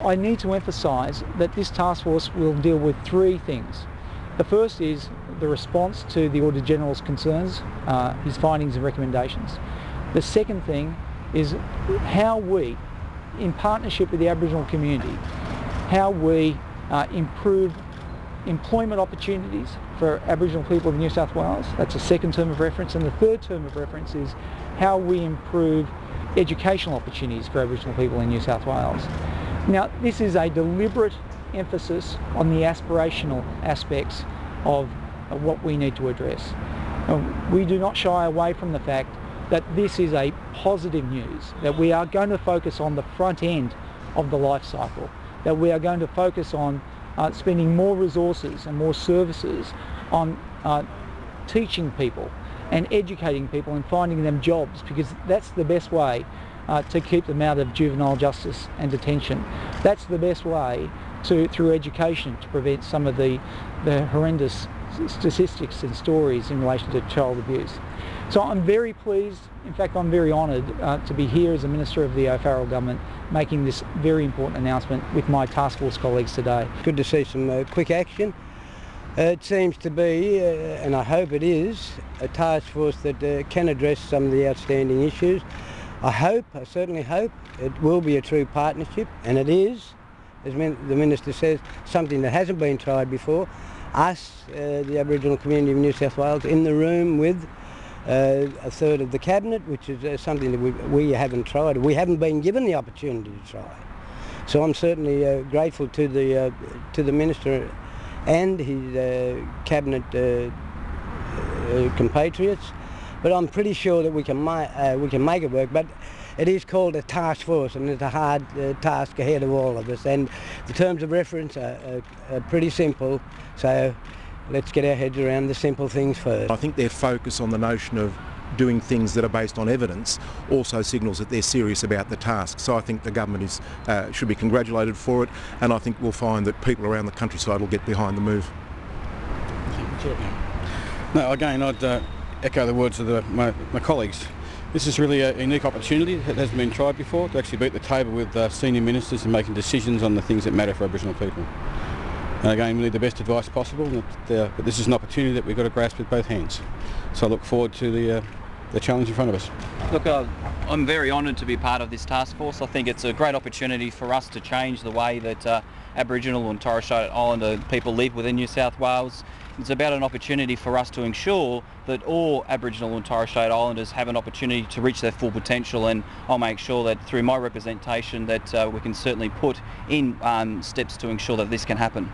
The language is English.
I need to emphasise that this task force will deal with three things. The first is the response to the Auditor-General's concerns, his findings and recommendations. The second thing is how we, in partnership with the Aboriginal community, how we improve employment opportunities for Aboriginal people of New South Wales. That's a second term of reference. And the third term of reference is how we improve educational opportunities for Aboriginal people in New South Wales. Now, this is a deliberate emphasis on the aspirational aspects of what we need to address. We do not shy away from the fact that this is a positive news, that we are going to focus on the front end of the life cycle, that we are going to focus on spending more resources and more services on teaching people and educating people and finding them jobs, because that's the best way to keep them out of juvenile justice and detention. That's the best way through education, to prevent some of the horrendous statistics and stories in relation to child abuse. So I'm very pleased, in fact I'm very honoured to be here as a Minister of the O'Farrell Government making this very important announcement with my task force colleagues today. Good to see some quick action. It seems to be, and I hope it is, a task force that can address some of the outstanding issues. I certainly hope, it will be a true partnership, and it is, as the Minister says, something that hasn't been tried before. Us, the Aboriginal community of New South Wales, in the room with a third of the Cabinet, which is something that we haven't tried. We haven't been given the opportunity to try. So I'm certainly grateful to the Minister and his Cabinet compatriots, but I'm pretty sure that we can make it work. But it is called a task force, and it's a hard task ahead of all of us, and the terms of reference are pretty simple, so let's get our heads around the simple things first. I think their focus on the notion of doing things that are based on evidence also signals that they're serious about the task. So I think the government should be congratulated for it, and I think we'll find that people around the countryside will get behind the move. No, again, I'd echo the words of my colleagues. This is really a unique opportunity that hasn't been tried before, to actually be at the table with senior ministers and making decisions on the things that matter for Aboriginal people. And again, we need the best advice possible, but this is an opportunity that we've got to grasp with both hands. So I look forward to the challenge in front of us. Look, I'm very honoured to be part of this task force. I think it's a great opportunity for us to change the way that Aboriginal and Torres Strait Islander people live within New South Wales. It's about an opportunity for us to ensure that all Aboriginal and Torres Strait Islanders have an opportunity to reach their full potential, and I'll make sure that through my representation that we can certainly put in steps to ensure that this can happen.